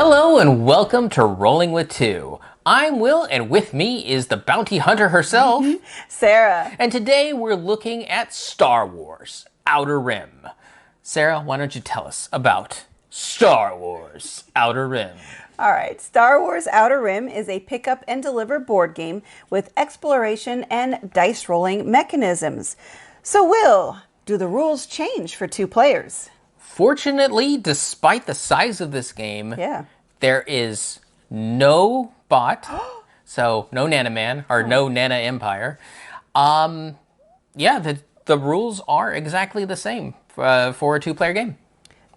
Hello and welcome to Rolling with Two. I'm Will, and with me is the bounty hunter herself, Sarah. And today we're looking at Star Wars Outer Rim. Sarah, why don't you tell us about Star Wars Outer Rim? All right, Star Wars Outer Rim is a pick up and deliver board game with exploration and dice rolling mechanisms. So, Will, do the rules change for two players? Fortunately, despite the size of this game, there is no bot, so no Nanoman, or no Nana Empire. The rules are exactly the same for a two-player game.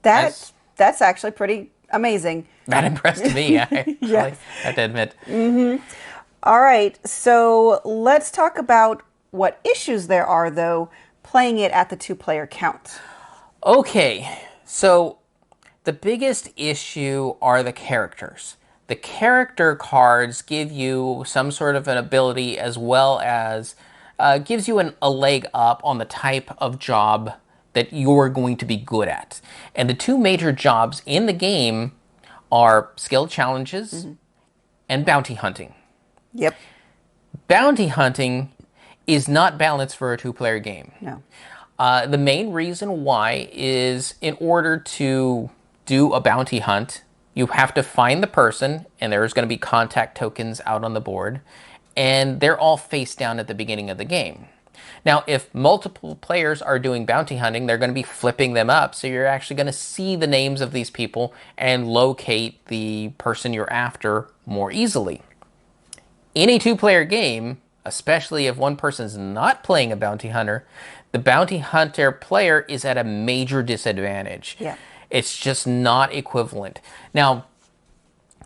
That's actually pretty amazing. That impressed me, I have to admit. All right, so let's talk about what issues there are, though, playing it at the two-player count. Okay, so the biggest issue are the characters. The character cards give you some sort of an ability as well as gives you a leg up on the type of job that you're going to be good at. And the two major jobs in the game are skill challenges and bounty hunting. Yep. Bounty hunting is not balanced for a two-player game. No. The main reason why is in order to do a bounty hunt, you have to find the person, and there's going to be contact tokens out on the board, and they're all face down at the beginning of the game. Now, if multiple players are doing bounty hunting, they're going to be flipping them up, so you're actually going to see the names of these people and locate the person you're after more easily. In a two-player game, especially if one person's not playing a bounty hunter, the bounty hunter player is at a major disadvantage. Yeah. It's just not equivalent. Now,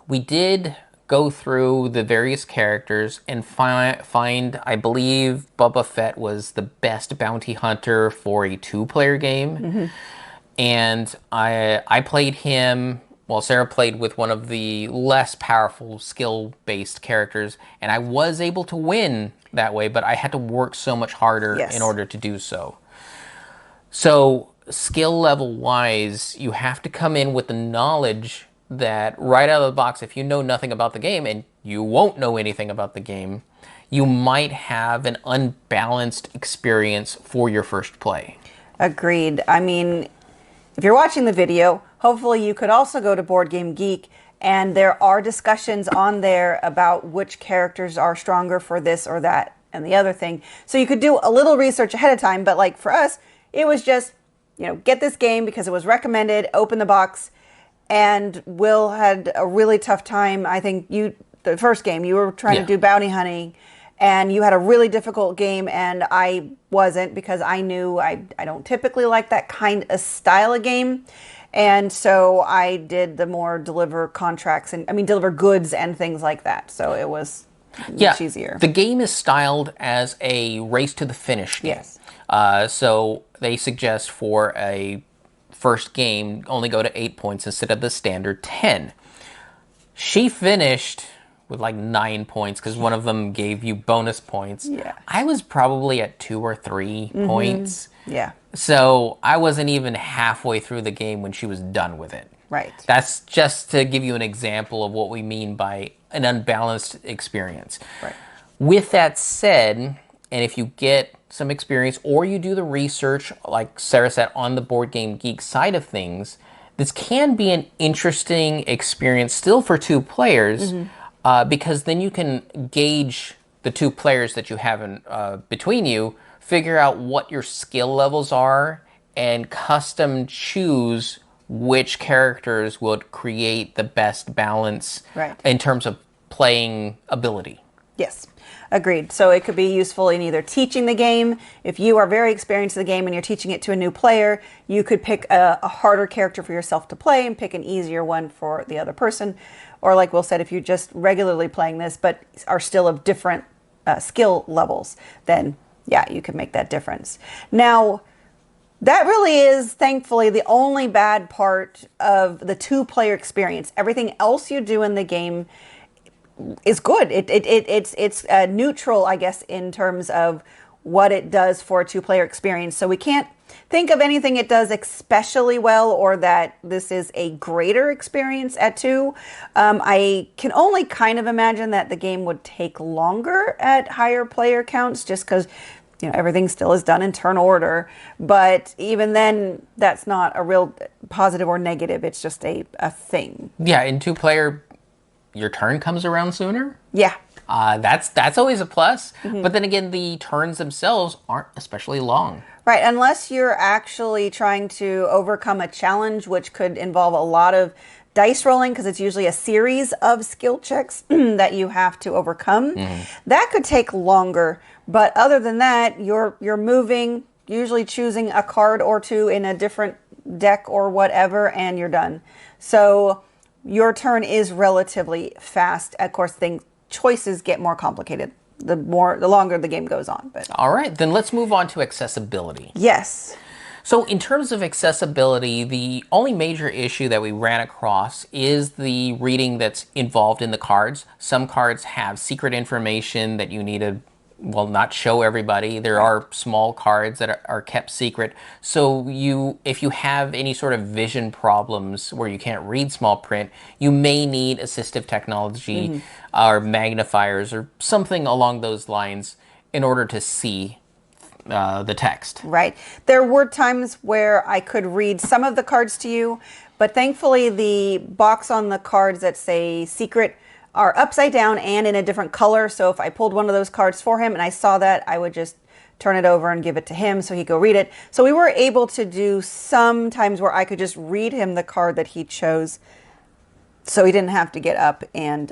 we did go through the various characters and find, I believe, Boba Fett was the best bounty hunter for a two-player game. And I played him. Well, Sarah played with one of the less powerful skill-based characters, and I was able to win that way, but I had to work so much harder in order to do so. So, skill level-wise, you have to come in with the knowledge that right out of the box, if you know nothing about the game, and you won't know anything about the game, you might have an unbalanced experience for your first play. Agreed. I mean, if you're watching the video, hopefully you could also go to Board Game Geek, and there are discussions on there about which characters are stronger for this or that and the other thing. So you could do a little research ahead of time, but like for us, it was just, get this game because it was recommended, open the box, and Will had a really tough time. I think the first game, you were trying to do bounty hunting, and you had a really difficult game, and I wasn't because I knew I don't typically like that kind of style of game. And so I did the more deliver goods and things like that. So it was much easier. The game is styled as a race to the finish game. Yes. So they suggest for a first game, only go to 8 points instead of the standard 10. She finished with like 9 points because one of them gave you bonus points. Yeah. I was probably at 2 or 3 points. Yeah. So I wasn't even halfway through the game when she was done with it. Right. That's just to give you an example of what we mean by an unbalanced experience. Right. With that said, and if you get some experience or you do the research, like Sarah said, on the Board Game Geek side of things, this can be an interesting experience still for two players because then you can gauge the two players that you have between you, figure out what your skill levels are, and custom choose which characters would create the best balance in terms of playing ability. Yes, agreed. So it could be useful in either teaching the game. If you are very experienced in the game and you're teaching it to a new player, you could pick a harder character for yourself to play and pick an easier one for the other person. Or like Will said, if you're just regularly playing this but are still of different skill levels, then you can make that difference. Now, that really is, thankfully, the only bad part of the two-player experience. Everything else you do in the game is good. It's neutral, I guess, in terms of what it does for a two-player experience. So we can't think of anything it does especially well or that this is a greater experience at 2. I can only kind of imagine that the game would take longer at higher player counts just because everything still is done in turn order. But even then, that's not a real positive or negative. It's just a thing. Yeah, in 2-player, your turn comes around sooner. Yeah. That's always a plus. But then again, the turns themselves aren't especially long. Right, unless you're actually trying to overcome a challenge, which could involve a lot of dice rolling, because it's usually a series of skill checks that you have to overcome. That could take longer. But other than that, you're moving, usually choosing a card or two in a different deck or whatever, and you're done. So your turn is relatively fast. Of course, choices get more complicated the longer the game goes on. But all right, then let's move on to accessibility. Yes. So in terms of accessibility, the only major issue that we ran across is the reading that's involved in the cards. Some cards have secret information that you need to, not show everybody. There are small cards that are kept secret. So if you have any sort of vision problems where you can't read small print, you may need assistive technology or magnifiers or something along those lines in order to see the text. Right. There were times where I could read some of the cards to you, but thankfully the box on the cards that say secret are upside down and in a different color. So if I pulled one of those cards for him and I saw that, I would just turn it over and give it to him so he could go read it. So we were able to do some times where I could just read him the card that he chose, so he didn't have to get up and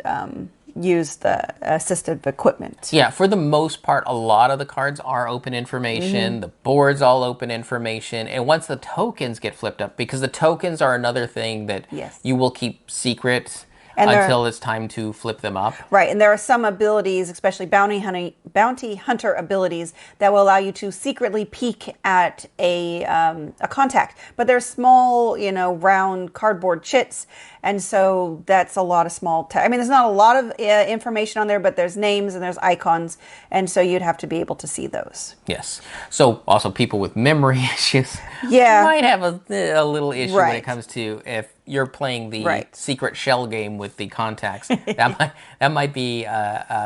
use the assistive equipment. Yeah, for the most part, a lot of the cards are open information. The board's all open information. And once the tokens get flipped up, because the tokens are another thing that you will keep secret until it's time to flip them up. Right, and there are some abilities, especially bounty hunter abilities, that will allow you to secretly peek at a contact. But they're small, round cardboard chits, and so that's a lot of small text. I mean, there's not a lot of information on there, but there's names and there's icons, and so you'd have to be able to see those. Yes. So also people with memory issues might have a little issue when it comes to if you're playing the secret shell game with the contacts. that might be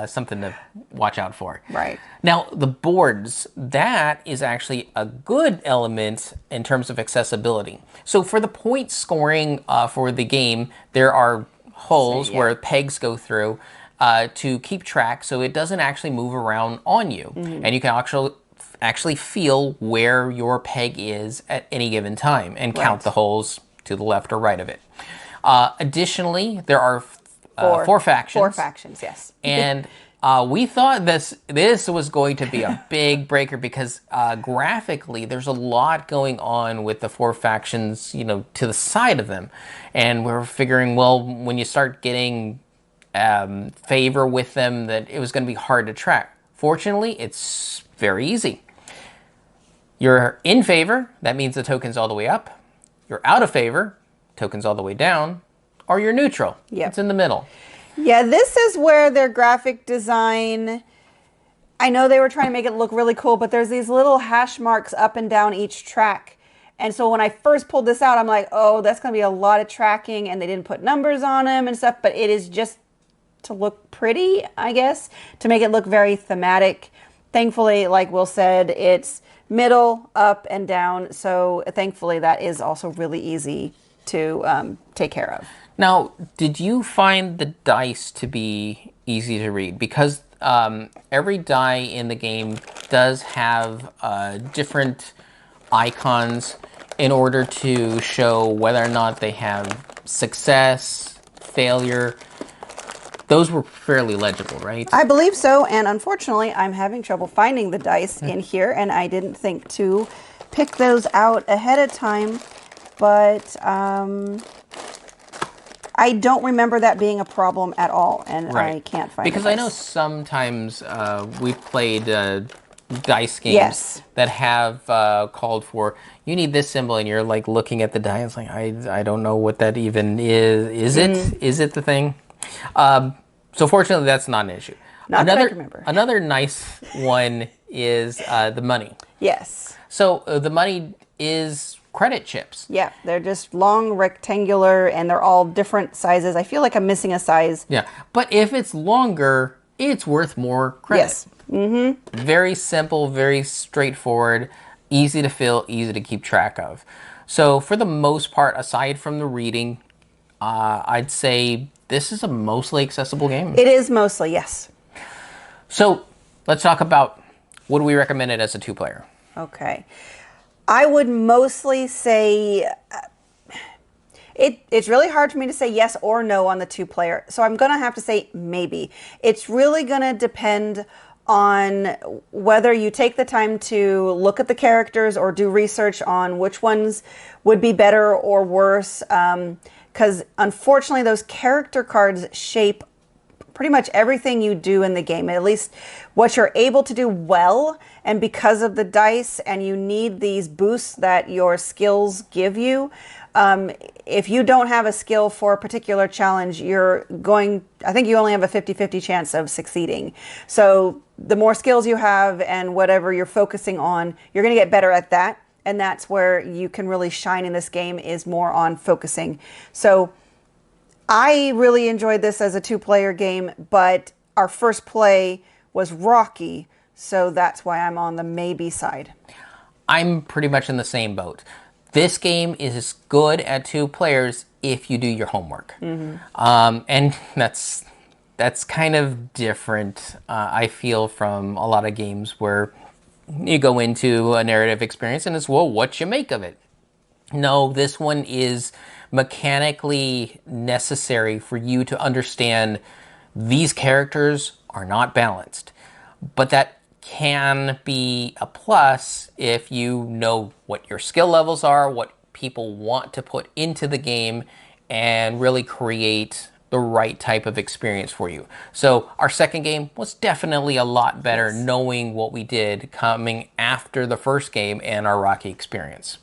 something to watch out for. Right. Now, the boards, that is actually a good element in terms of accessibility. So for the point scoring for the game, there are holes where pegs go through to keep track so it doesn't actually move around on you. And you can actually feel where your peg is at any given time and count the holes to the left or right of it. Additionally, there are 4 factions. 4 factions, yes. And we thought this was going to be a big breaker because graphically there's a lot going on with the 4 factions, to the side of them. And we're figuring, when you start getting favor with them, that it was going to be hard to track. Fortunately, it's very easy. You're in favor, that means the token's all the way up. You're out of favor, tokens all the way down, or you're neutral. It's in the middle. Yeah, this is where their graphic design, I know they were trying to make it look really cool, but there's these little hash marks up and down each track. And so when I first pulled this out, I'm like, oh, that's going to be a lot of tracking, and they didn't put numbers on them and stuff, but it is just to look pretty, I guess, to make it look very thematic. Thankfully, like Will said, it's middle, up, and down. So thankfully, that is also really easy to take care of. Now, did you find the dice to be easy to read? Because every die in the game does have different icons in order to show whether or not they have success, failure. Those were fairly legible, right? I believe so, and unfortunately, I'm having trouble finding the dice in here, and I didn't think to pick those out ahead of time, but I don't remember that being a problem at all, and I can't find it. Because I know sometimes we've played dice games that have called for, you need this symbol, and you're like looking at the die, and it's like, I don't know what that even is. Is it the thing? So fortunately, that's not an issue. Not that I remember. Another nice one is the money. Yes. So the money is credit chips. Yeah, they're just long, rectangular, and they're all different sizes. I feel like I'm missing a size. Yeah, but if it's longer, it's worth more credit. Yes. Mm-hmm. Very simple, very straightforward, easy to fill, easy to keep track of. So for the most part, aside from the reading, I'd say this is a mostly accessible game. It is mostly, yes. So let's talk about, would we recommend it as a two-player? Okay. I would mostly say it's really hard for me to say yes or no on the two-player. So I'm going to have to say maybe. It's really going to depend on whether you take the time to look at the characters or do research on which ones would be better or worse. Because unfortunately, those character cards shape pretty much everything you do in the game, at least what you're able to do well. And because of the dice, and you need these boosts that your skills give you, if you don't have a skill for a particular challenge, I think you only have a 50-50 chance of succeeding. So the more skills you have and whatever you're focusing on, you're going to get better at that. And that's where you can really shine in this game, is more on focusing. So I really enjoyed this as a two-player game, but our first play was rocky, so that's why I'm on the maybe side. I'm pretty much in the same boat. This game is good at two players if you do your homework. And that's kind of different, I feel, from a lot of games where you go into a narrative experience and it's, well, what you make of it. No, this one is mechanically necessary for you to understand these characters are not balanced. But that can be a plus if you know what your skill levels are, what people want to put into the game, and really create the right type of experience for you. So our second game was definitely a lot better, knowing what we did coming after the first game and our rocky experience.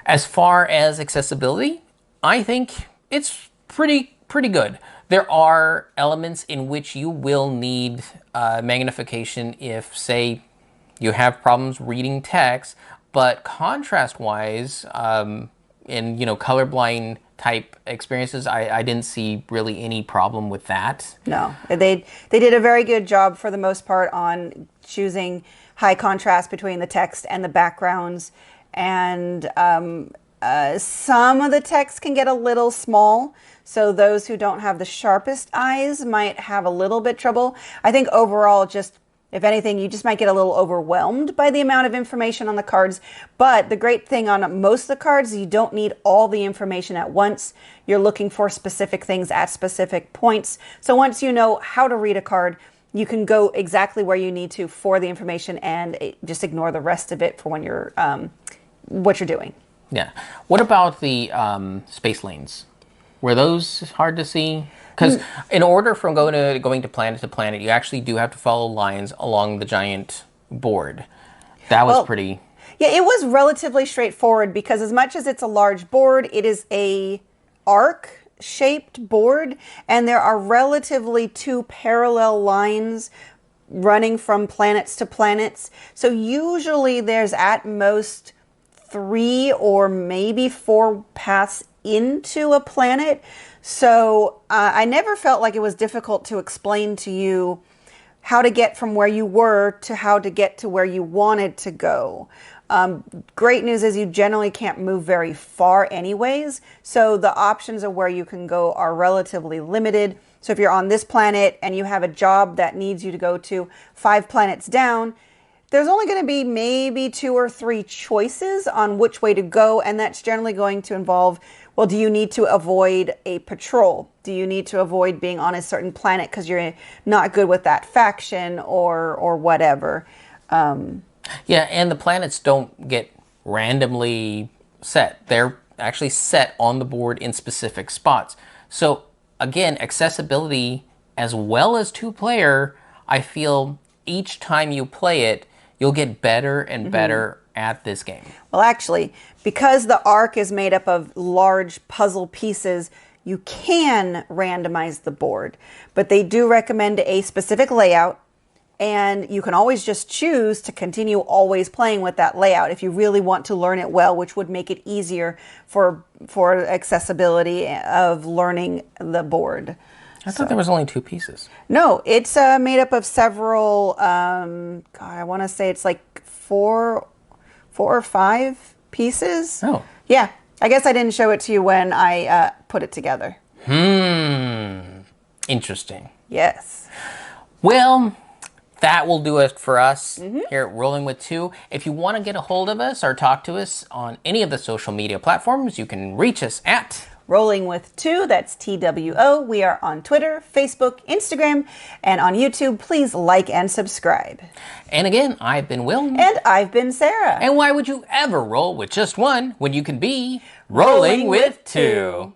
As far as accessibility, I think it's pretty good. There are elements in which you will need magnification if, say, you have problems reading text, but contrast-wise, in colorblind type experiences, I didn't see really any problem with that. No, they did a very good job for the most part on choosing high contrast between the text and the backgrounds. And some of the text can get a little small, so those who don't have the sharpest eyes might have a little bit trouble. I think overall, just if anything, you just might get a little overwhelmed by the amount of information on the cards. But the great thing on most of the cards, you don't need all the information at once. You're looking for specific things at specific points. So once you know how to read a card, you can go exactly where you need to for the information and just ignore the rest of it for when you're what you're doing. Yeah. What about the space lanes? Were those hard to see? Because in order from going to planet, you actually do have to follow lines along the giant board. That was pretty... Yeah, it was relatively straightforward because as much as it's a large board, it is a arc-shaped board, and there are relatively two parallel lines running from planets to planets. So usually there's at most 3 or maybe 4 paths into a planet. So I never felt like it was difficult to explain to you how to get from where you were to how to get to where you wanted to go. Great news is you generally can't move very far anyways. So the options of where you can go are relatively limited. So if you're on this planet and you have a job that needs you to go to 5 planets down, there's only going to be maybe 2 or 3 choices on which way to go. And that's generally going to involve, well, do you need to avoid a patrol? Do you need to avoid being on a certain planet because you're not good with that faction or whatever? Yeah, and the planets don't get randomly set. They're actually set on the board in specific spots. So again, accessibility as well as 2-player, I feel each time you play it, you'll get better and better at this game. Well, actually, because the arc is made up of large puzzle pieces, you can randomize the board, but they do recommend a specific layout And you can always just choose to continue always playing with that layout if you really want to learn it well, which would make it easier for accessibility of learning the board. I thought there was only 2 pieces. No, it's made up of several, God, I want to say it's like 4 or 5 pieces. Oh. Yeah. I guess I didn't show it to you when I put it together. Interesting. Yes. Well, that will do it for us here at Rolling with Two. If you want to get a hold of us or talk to us on any of the social media platforms, you can reach us at Rolling with Two, that's TWO. We are on Twitter, Facebook, Instagram, and on YouTube. Please like and subscribe. And again, I've been Will. And I've been Sarah. And why would you ever roll with just one when you can be rolling with two?